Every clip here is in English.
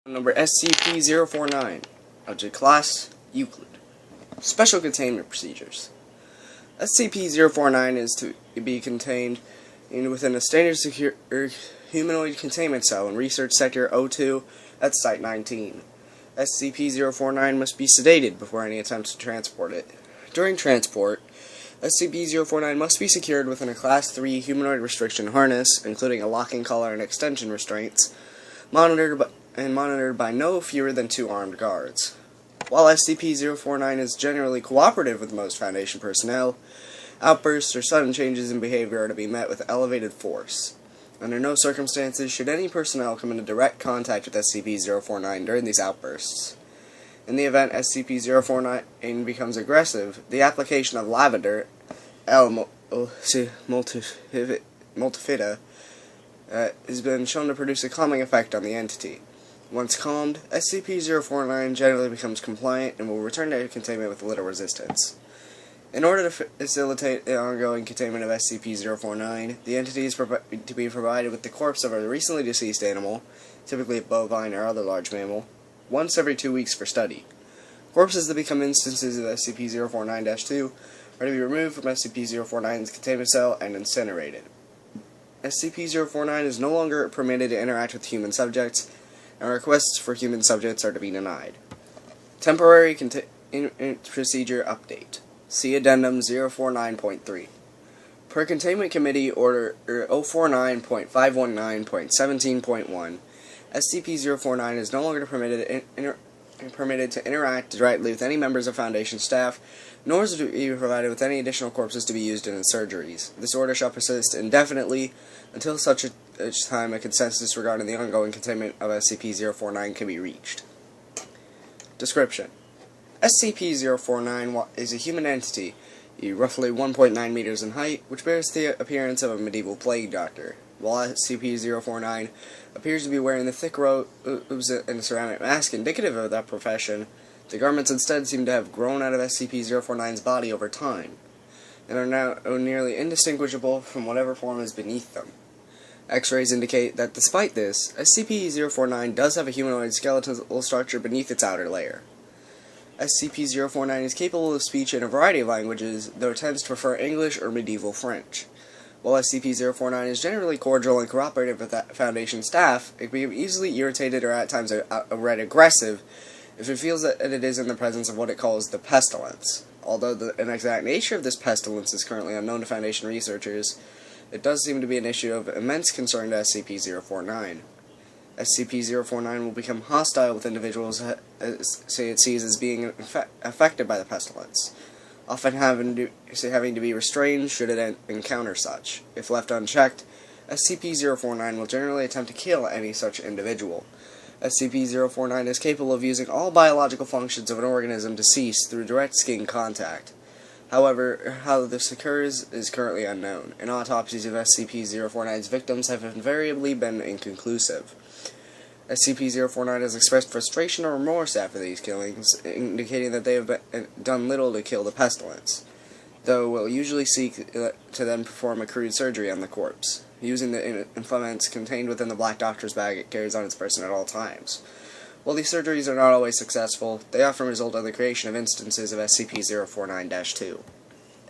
Number SCP-049, Object Class, Euclid. Special Containment Procedures. SCP-049 is to be contained within a standard secure humanoid containment cell in Research Sector 02 at Site 19. SCP-049 must be sedated before any attempt to transport it. During transport, SCP-049 must be secured within a Class 3 humanoid restriction harness, including a locking collar and extension restraints, monitored by no fewer than 2 armed guards. While SCP-049 is generally cooperative with most Foundation personnel, outbursts or sudden changes in behavior are to be met with elevated force. Under no circumstances should any personnel come into direct contact with SCP-049 during these outbursts. In the event SCP-049 becomes aggressive, the application of lavender, multifida, has been shown to produce a calming effect on the entity. Once calmed, SCP-049 generally becomes compliant and will return to containment with little resistance. In order to facilitate the ongoing containment of SCP-049, the entity is to be provided with the corpse of a recently deceased animal, typically a bovine or other large mammal, once every 2 weeks for study. Corpses that become instances of SCP-049-2 are to be removed from SCP-049's containment cell and incinerated. SCP-049 is no longer permitted to interact with human subjects, and requests for human subjects are to be denied. Temporary Procedure Update. See Addendum 049.3. Per Containment Committee Order 049.519.17.1, SCP-049 is no longer permitted to interact directly with any members of Foundation staff, nor is it to be provided with any additional corpses to be used in its surgeries. This order shall persist indefinitely until such a time a consensus regarding the ongoing containment of SCP-049 can be reached. Description: SCP-049 is a human entity, roughly 1.9 meters in height, which bears the appearance of a medieval plague doctor. While SCP-049 appears to be wearing the thick robes and a ceramic mask indicative of that profession, the garments instead seem to have grown out of SCP-049's body over time, and are now nearly indistinguishable from whatever form is beneath them. X-rays indicate that despite this, SCP-049 does have a humanoid skeletal structure beneath its outer layer. SCP-049 is capable of speech in a variety of languages, though it tends to prefer English or medieval French. While SCP-049 is generally cordial and cooperative with Foundation staff, it can be easily irritated or at times outright aggressive if it feels that it is in the presence of what it calls the Pestilence. Although the exact nature of this pestilence is currently unknown to Foundation researchers, it does seem to be an issue of immense concern to SCP-049. SCP-049 will become hostile with individuals it sees as being affected by the pestilence, often having to be restrained should it encounter such. If left unchecked, SCP-049 will generally attempt to kill any such individual. SCP-049 is capable of using all biological functions of an organism to cease through direct skin contact. However, how this occurs is currently unknown, and autopsies of SCP-049's victims have invariably been inconclusive. SCP-049 has expressed frustration or remorse after these killings, indicating that they have done little to kill the pestilence, though will usually seek to then perform a crude surgery on the corpse, using the implements contained within the Black Doctor's bag it carries on its person at all times. While these surgeries are not always successful, they often result in the creation of instances of SCP-049-2.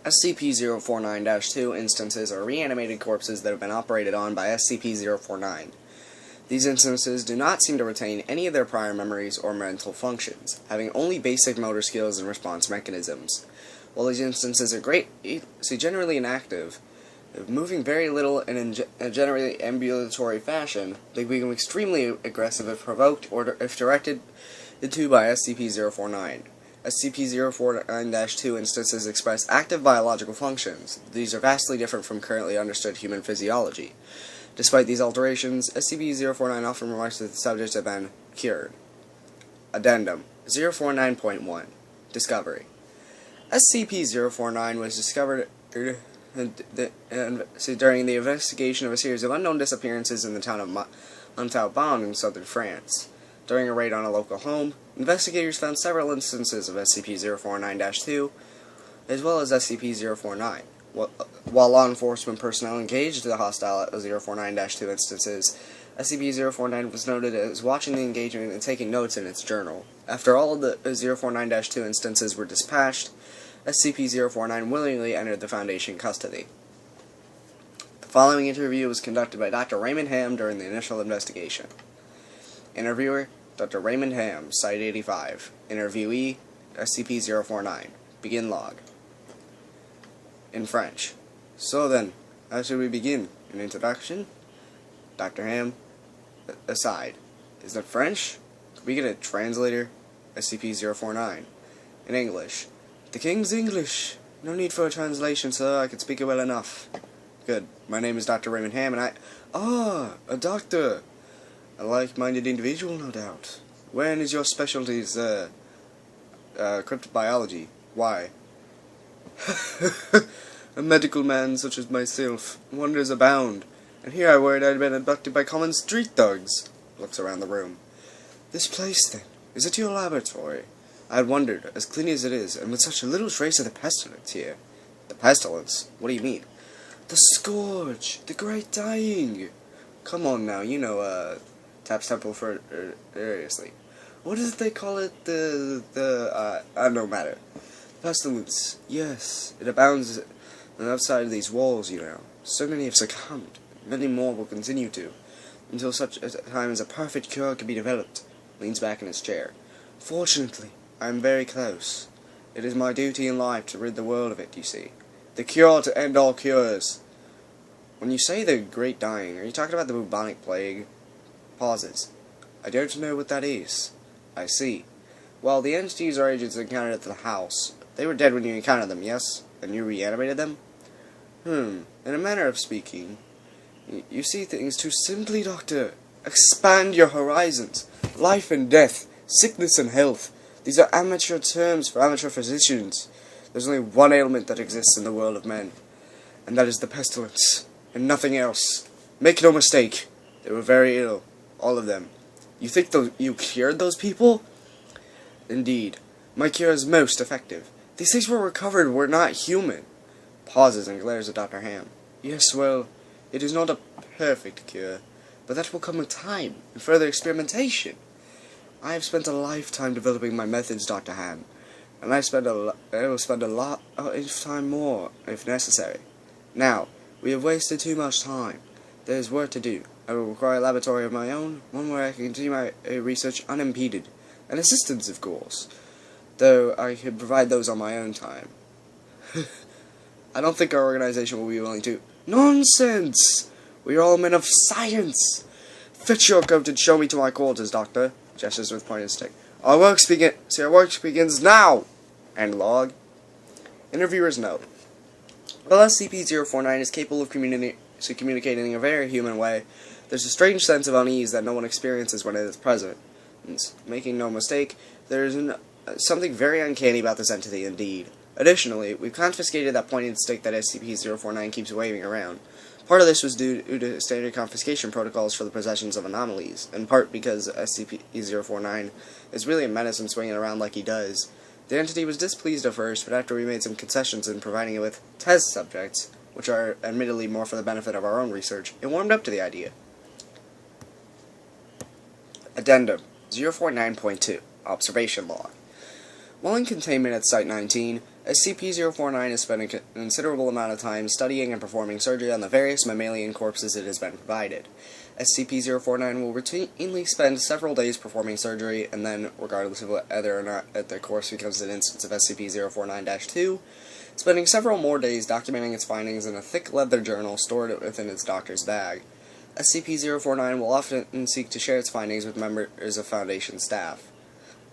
SCP-049-2 instances are reanimated corpses that have been operated on by SCP-049. These instances do not seem to retain any of their prior memories or mental functions, having only basic motor skills and response mechanisms. While these instances are generally inactive, moving very little and in a generally ambulatory fashion, they become extremely aggressive if provoked or if directed to by SCP-049. SCP-049-2 instances express active biological functions. These are vastly different from currently understood human physiology. Despite these alterations, SCP-049 often remarks that the subjects have been cured. Addendum 049.1 Discovery. SCP-049 was discovered during the investigation of a series of unknown disappearances in the town of Montauban in southern France. During a raid on a local home, investigators found several instances of SCP-049-2, as well as SCP-049. While law enforcement personnel engaged the hostile 049-2 instances, SCP-049 was noted as watching the engagement and taking notes in its journal. After all of the 049-2 instances were dispatched, SCP-049 willingly entered the Foundation custody. The following interview was conducted by Dr. Raymond Ham during the initial investigation. Interviewer, Dr. Raymond Ham, Site 85. Interviewee, SCP-049. Begin log. In French. So then, how should we begin? An introduction? Dr. Ham, aside. Is that French? Could we get a translator? SCP-049. In English. The King's English. No need for a translation, sir. I can speak it well enough. Good. My name is Dr. Raymond Ham, and a doctor. A like-minded individual, no doubt. When is your specialties, cryptobiology? Why? A medical man such as myself. Wonders abound. And here I worried I'd been abducted by common street thugs. Looks around the room. This place, then. Is it your laboratory? I had wondered, as clean as it is, and with such a little trace of the pestilence here. The pestilence? What do you mean? The scourge! The great dying! Come on now, you know, taps temple for seriously. What is it they call it? No matter. Pestilence. Yes, it abounds on the outside of these walls, you know. So many have succumbed. Many more will continue to, until such a time as a perfect cure can be developed. Leans back in his chair. Fortunately, I am very close. It is my duty in life to rid the world of it, you see. The cure to end all cures. When you say the great dying, are you talking about the bubonic plague? Pauses. I don't know what that is. I see. Well, the entities or agents encountered at the house, they were dead when you encountered them, yes? And you reanimated them? In a manner of speaking. You see things too simply, Doctor. Expand your horizons. Life and death, sickness and health. These are amateur terms for amateur physicians. There's only one ailment that exists in the world of men, and that is the pestilence, and nothing else. Make no mistake, they were very ill, all of them. You think you cured those people? Indeed, my cure is most effective. These things were recovered were not human. Pauses and glares at Dr. Ham. Yes, well, it is not a perfect cure, but that will come with time and further experimentation. I have spent a lifetime developing my methods, Dr. Ham, and I will spend a lot of time more, if necessary. Now, we have wasted too much time. There is work to do. I will require a laboratory of my own, one where I can continue my research unimpeded, and assistance, of course, though I could provide those on my own time. I don't think our organization will be willing to. Nonsense! We are all men of science! Fetch your coat and show me to my quarters, Doctor. Gestures with pointed stick. Our work begins now! End log. Interviewer's note. While SCP-049 is capable of communicating in a very human way, there's a strange sense of unease that no one experiences when it is present. Making no mistake, there is something very uncanny about this entity indeed. Additionally, we've confiscated that pointed stick that SCP-049 keeps waving around. Part of this was due to standard confiscation protocols for the possessions of anomalies, in part because SCP-049 is really a menace and swinging around like he does. The entity was displeased at first, but after we made some concessions in providing it with test subjects, which are admittedly more for the benefit of our own research, it warmed up to the idea. Addendum 049.2 Observation Log. While in containment at Site 19, SCP-049 has spent a considerable amount of time studying and performing surgery on the various mammalian corpses it has been provided. SCP-049 will routinely spend several days performing surgery, and then, regardless of whether or not the corpse becomes an instance of SCP-049-2, spending several more days documenting its findings in a thick leather journal stored within its doctor's bag. SCP-049 will often seek to share its findings with members of Foundation staff.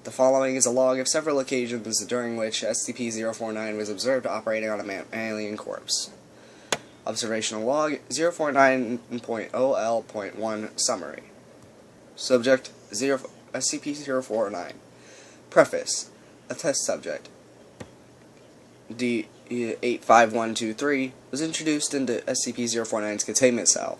The following is a log of several occasions during which SCP-049 was observed operating on a mammalian corpse. Observational log 049.0L.1 Summary. Subject SCP-049. Preface. A test subject, D85123, was introduced into SCP-049's containment cell.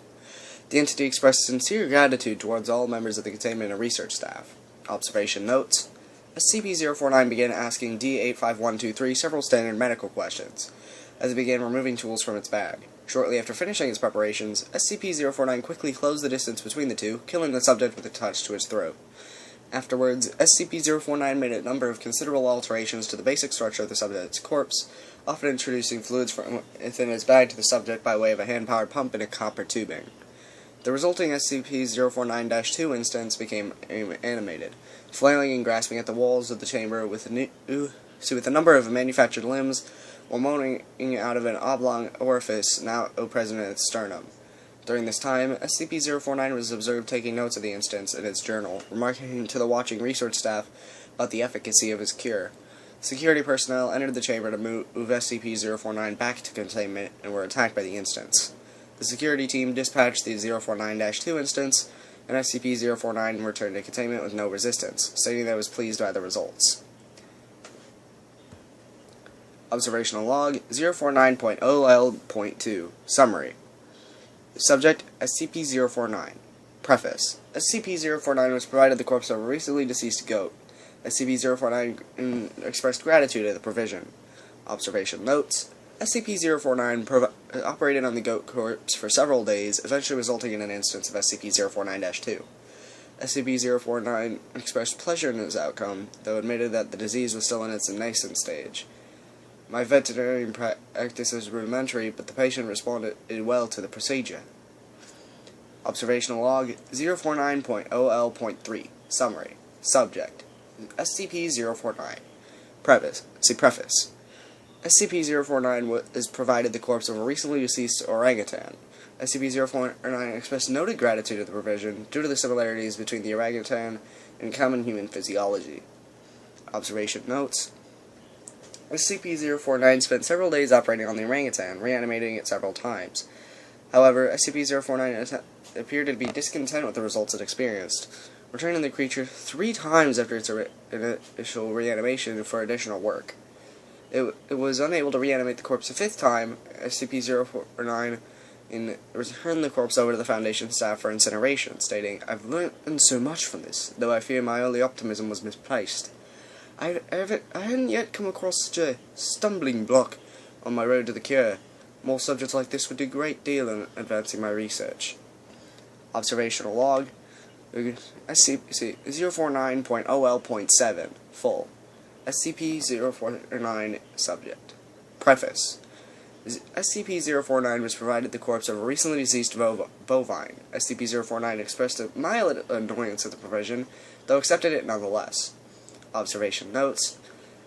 The entity expressed sincere gratitude towards all members of the containment and research staff. Observation notes. SCP-049 began asking D85123 several standard medical questions, as it began removing tools from its bag. Shortly after finishing its preparations, SCP-049 quickly closed the distance between the two, killing the subject with a touch to its throat. Afterwards, SCP-049 made a number of considerable alterations to the basic structure of the subject's corpse, often introducing fluids from within its bag to the subject by way of a hand-powered pump and a copper tubing. The resulting SCP-049-2 instance became animated, flailing and grasping at the walls of the chamber with a number of manufactured limbs, while moaning out of an oblong orifice now present in its sternum. During this time, SCP-049 was observed taking notes of the instance in its journal, remarking to the watching research staff about the efficacy of its cure. Security personnel entered the chamber to move SCP-049 back to containment and were attacked by the instance. The security team dispatched the 049-2 instance, and SCP-049 returned to containment with no resistance, stating that it was pleased by the results. Observational Log 049.OL.2 Summary. Subject SCP-049. Preface. SCP-049 was provided the corpse of a recently deceased goat. SCP-049 expressed gratitude at the provision. Observation Notes. SCP-049 operated on the goat corpse for several days, eventually resulting in an instance of SCP-049-2. SCP-049 expressed pleasure in its outcome, though admitted that the disease was still in its nascent stage. My veterinary practice is rudimentary, but the patient responded well to the procedure. Observational Log 049.OL.3 Summary. Subject SCP-049. Preface. SCP-049 is provided the corpse of a recently deceased orangutan. SCP-049 expressed noted gratitude at the provision due to the similarities between the orangutan and common human physiology. Observation Notes. SCP-049 spent several days operating on the orangutan, reanimating it several times. However, SCP-049 appeared to be discontent with the results it experienced, returning the creature 3 times after its initial reanimation for additional work. It was unable to reanimate the corpse a 5th time. SCP-049 returned the corpse over to the Foundation staff for incineration, stating, "I've learned so much from this, though I fear my early optimism was misplaced. I hadn't yet come across such a stumbling block on my road to the cure. More subjects like this would do a great deal in advancing my research." Observational Log SCP-049.OL.7 Full. SCP-049 Subject. Preface. SCP-049 was provided the corpse of a recently deceased bovine. SCP-049 expressed a mild annoyance at the provision, though accepted it nonetheless. Observation Notes.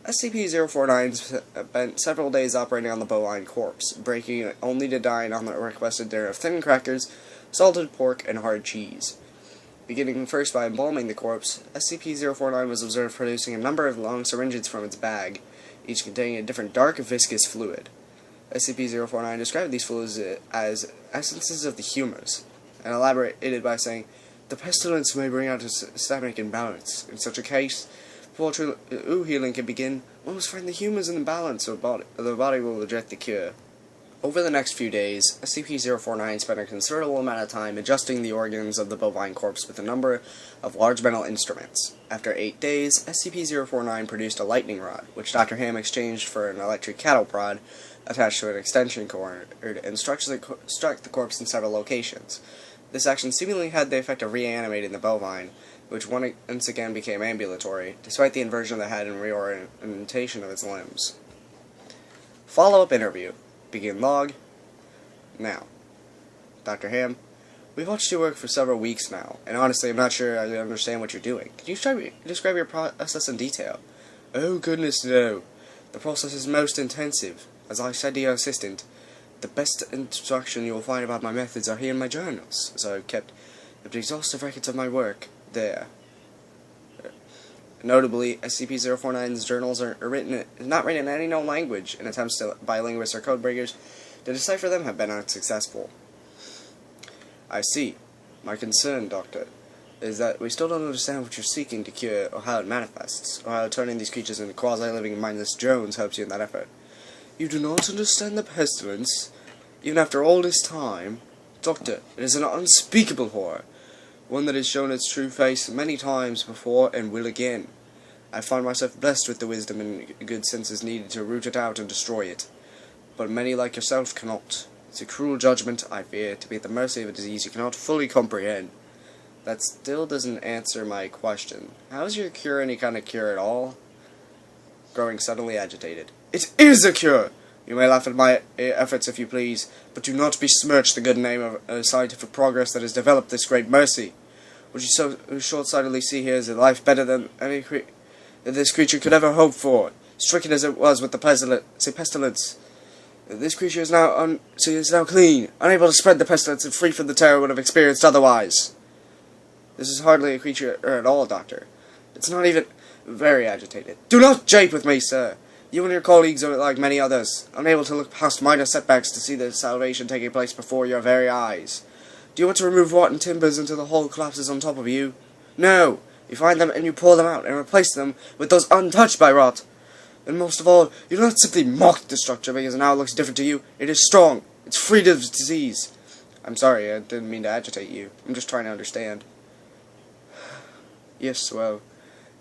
SCP-049 spent several days operating on the bovine corpse, breaking it only to dine on the requested dinner of thin crackers, salted pork, and hard cheese. Beginning first by embalming the corpse, SCP-049 was observed producing a number of long syringes from its bag, each containing a different dark, viscous fluid. SCP-049 described these fluids as essences of the humors, and elaborated by saying, "The pestilence may bring out a systemic imbalance. In such a case, before true healing can begin, one must find the humors in balance, or the body will reject the cure." Over the next few days, SCP-049 spent a considerable amount of time adjusting the organs of the bovine corpse with a number of large metal instruments. After 8 days, SCP-049 produced a lightning rod, which Dr. Ham exchanged for an electric cattle prod attached to an extension cord, and struck the corpse in several locations. This action seemingly had the effect of reanimating the bovine, which once again became ambulatory, despite the inversion of the head and reorientation of its limbs. Follow-up interview. Begin log. Now, Dr. Ham, we've watched you work for several weeks now, and honestly I'm not sure I understand what you're doing. Can you describe your process in detail? Oh goodness no. The process is most intensive. As I said to your assistant, the best instruction you will find about my methods are here in my journals, so I've kept exhaustive records of my work there. Notably, SCP-049's journals are not written in any known language, and attempts by linguists or codebreakers to decipher them have been unsuccessful. I see. My concern, Doctor, is that we still don't understand what you're seeking to cure, or how it manifests, or how turning these creatures into quasi-living mindless drones helps you in that effort. You do not understand the pestilence, even after all this time? Doctor, it is an unspeakable horror. One that has shown its true face many times before and will again. I find myself blessed with the wisdom and good senses needed to root it out and destroy it. But many like yourself cannot. It's a cruel judgment, I fear, to be at the mercy of a disease you cannot fully comprehend. That still doesn't answer my question. How is your cure any kind of cure at all? Growing suddenly agitated. It is a cure! You may laugh at my efforts if you please, but do not besmirch the good name of scientific progress that has developed this great mercy. What you so short-sightedly see here is a life better than any that this creature could ever hope for, stricken as it was with the pestilence. This creature is now clean, unable to spread the pestilence and free from the terror it would have experienced otherwise. This is hardly a creature at all, Doctor. It's not even very agitated. Do not jape with me, sir. You and your colleagues are like many others, unable to look past minor setbacks to see the salvation taking place before your very eyes. Do you want to remove rotten timbers until the whole collapses on top of you? No! You find them and you pull them out and replace them with those untouched by rot. And most of all, you do not simply mock the structure because now it looks different to you. It is strong. It's free of disease. I'm sorry, I didn't mean to agitate you. I'm just trying to understand. Yes, well,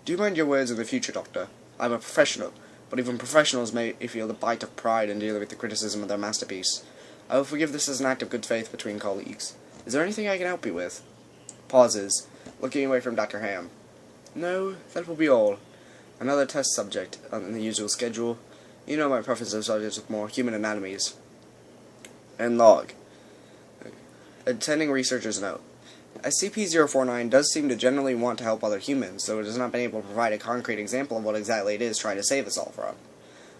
do mind your words in the future, Doctor. I'm a professional, but even professionals may feel the bite of pride in dealing with the criticism of their masterpiece. I will forgive this as an act of good faith between colleagues. Is there anything I can help you with? Pauses, looking away from Dr. Ham. No, that will be all. Another test subject on the usual schedule. You know my preference of subjects with more human anatomies. And log. Attending researcher's note. SCP-049 does seem to generally want to help other humans, though it has not been able to provide a concrete example of what exactly it is trying to save us all from.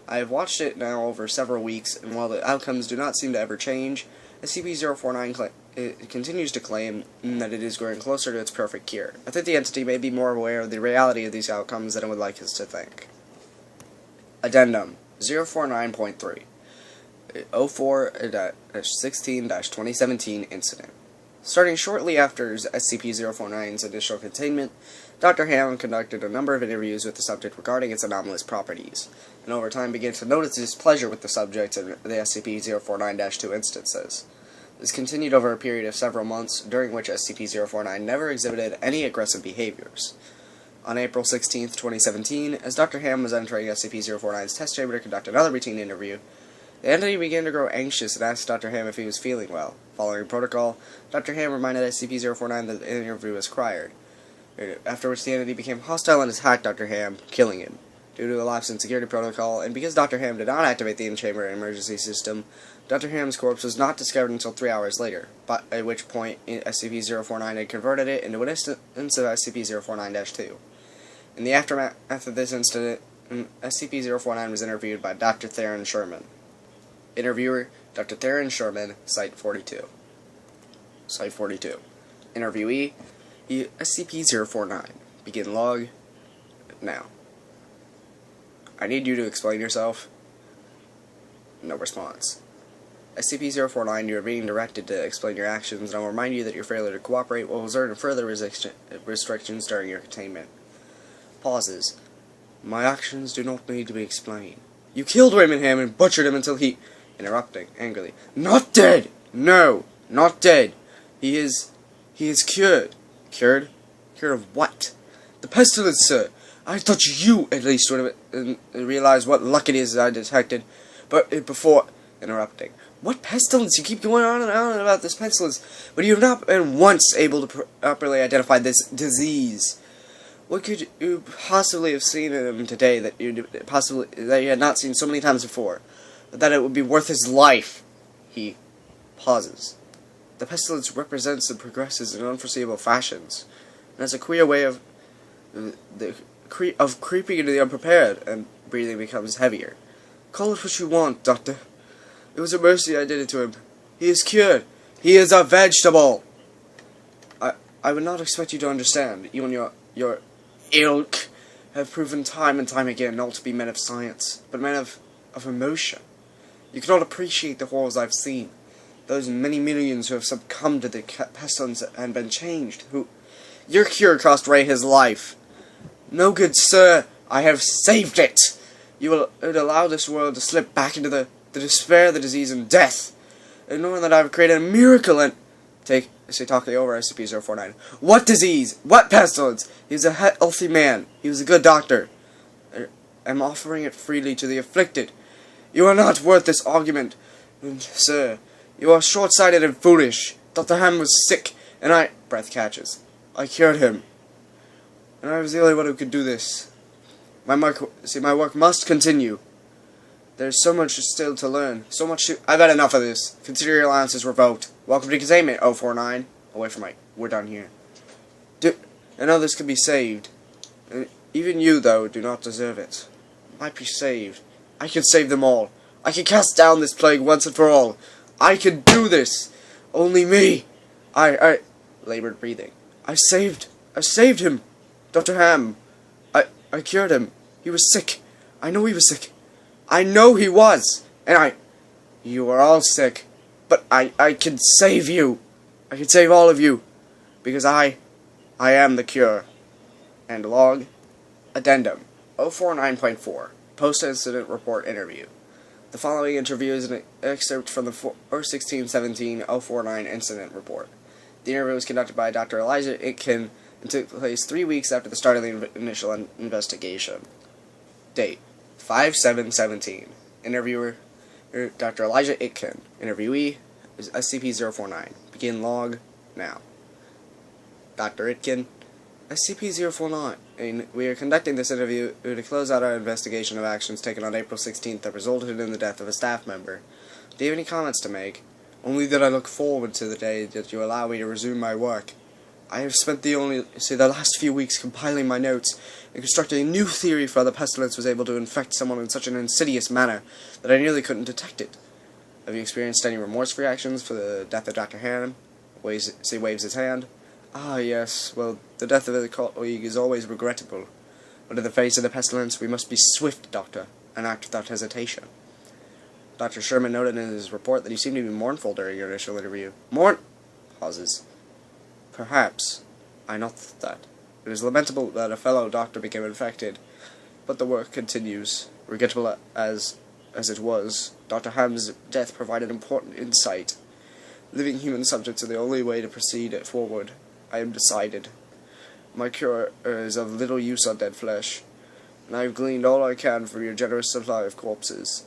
I have watched it now over several weeks, and while the outcomes do not seem to ever change, SCP-049 continues to claim that it is growing closer to its perfect cure. I think the entity may be more aware of the reality of these outcomes than it would like us to think. Addendum 049.3 04-16-2017 Incident. Starting shortly after SCP-049's initial containment, Dr. Ham conducted a number of interviews with the subject regarding its anomalous properties, and over time began to notice displeasure with the subject in the SCP-049-2 instances. This continued over a period of several months, during which SCP-049 never exhibited any aggressive behaviors. On April 16, 2017, as Dr. Ham was entering SCP-049's test chamber to conduct another routine interview, the entity began to grow anxious and asked Dr. Ham if he was feeling well. Following protocol, Dr. Ham reminded SCP-049 that the interview was required, after which the entity became hostile and attacked Dr. Ham, killing him. Due to a lapse in security protocol, and because Dr. Ham did not activate the in-chamber emergency system, Dr. Ham's corpse was not discovered until 3 hours later, at which point SCP-049 had converted it into an instance of SCP-049-2. In the aftermath of this incident, SCP-049 was interviewed by Dr. Theron Sherman. Interviewer, Dr. Theron Sherman, Site 42. Site 42. Interviewee, SCP-049. Begin log. Now. I need you to explain yourself. No response. SCP-049, you are being directed to explain your actions, and I will remind you that your failure to cooperate will result in further restrictions during your containment. Pauses. My actions do not need to be explained. You killed Raymond Ham and butchered him until he... Interrupting, angrily. Not dead! No, not dead. He is cured. Cured? Cured of what? The pestilence, sir. I thought you, at least, would have realized what luck it is that I detected. But before... Interrupting. What pestilence? You keep going on and on about this pestilence, but you have not been once able to properly identify this disease. What could you possibly have seen in him today that you had not seen so many times before? That it would be worth his life? He pauses. The pestilence represents and progresses in unforeseeable fashions, and has a queer way of creeping into the unprepared, and breathing becomes heavier. Call it what you want, Doctor. It was a mercy I did it to him. He is cured. He is a vegetable. I would not expect you to understand. You and your ilk have proven time and time again not to be men of science, but men of emotion. You cannot appreciate the horrors I've seen. Those many millions who have succumbed to the pestilence and been changed. Your cure cost Ray his life. No, good sir. I have saved it. You would allow this world to slip back into the despair, the disease, and death. And knowing that I have created a miracle and... Talk over SCP-049. What disease? What pestilence? He was a healthy man. He was a good doctor. I'm offering it freely to the afflicted. You are not worth this argument. And, sir, You are short-sighted and foolish. Dr. Ham was sick, and I... Breath catches. I cured him. And I was the only one who could do this. My work must continue. There's so much still to learn. So much to... I've had enough of this. Consider your allowances revoked. Welcome to containment, 049. Away from my... We're done here. And others can be saved. And even you, though, do not deserve it. Might be saved. I can save them all. I can cast down this plague once and for all. I can do this. Only me. I labored breathing. I saved him. Dr. Ham. I cured him. He was sick. I know he was sick. I know he was. And you are all sick. But I can save you. I can save all of you. Because I am the cure. And log. Addendum. 049.4. Post-incident report interview. The following interview is an excerpt from the 4/16/17/049 incident report. The interview was conducted by Dr. Elijah Itkin and took place 3 weeks after the start of the initial investigation. Date: 5/7/17. Interviewer: Dr. Elijah Itkin. Interviewee is SCP-049. Begin log now. Dr. Itkin. SCP-049. We are conducting this interview to close out our investigation of actions taken on April 16th that resulted in the death of a staff member. Do you have any comments to make? Only that I look forward to the day that you allow me to resume my work. I have spent the last few weeks compiling my notes and constructing a new theory for how the Pestilence was able to infect someone in such an insidious manner that I nearly couldn't detect it. Have you experienced any remorse reactions for the death of Dr. Ham? Waves his hand. Ah, yes. Well, the death of the colleague is always regrettable. But in the face of the Pestilence, we must be swift, Doctor, and act without hesitation. Dr. Sherman noted in his report that you seemed to be mournful during your initial interview. Pauses. Perhaps. I not that. It is lamentable that a fellow doctor became infected, but the work continues. Regrettable as it was, Dr. Ham's death provided important insight. Living human subjects are the only way to proceed forward. I am decided. My cure is of little use on dead flesh, and I have gleaned all I can from your generous supply of corpses.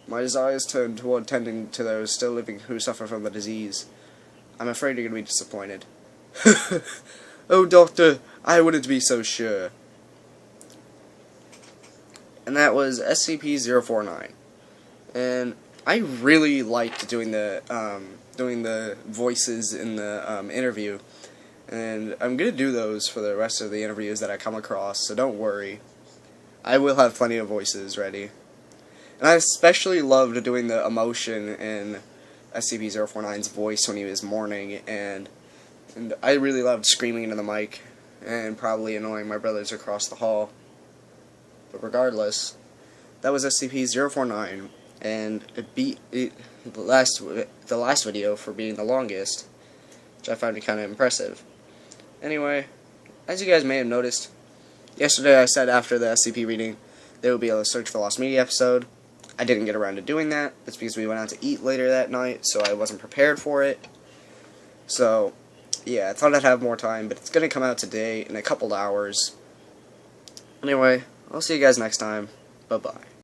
My desire is turned toward tending to those still living who suffer from the disease. I'm afraid you're going to be disappointed. Oh, Doctor, I wouldn't be so sure. And that was SCP-049. And I really liked doing the voices in the interview. And I'm going to do those for the rest of the interviews that I come across, so don't worry. I will have plenty of voices ready. And I especially loved doing the emotion in SCP-049's voice when he was mourning, and I really loved screaming into the mic, and probably annoying my brothers across the hall. But regardless, that was SCP-049, and it beat the last video for being the longest, which I found kind of impressive. Anyway, as you guys may have noticed, yesterday I said after the SCP reading there would be a Search for Lost Media episode. I didn't get around to doing that. That's because we went out to eat later that night, so I wasn't prepared for it. So, yeah, I thought I'd have more time, but it's going to come out today in a couple hours. Anyway, I'll see you guys next time. Bye-bye.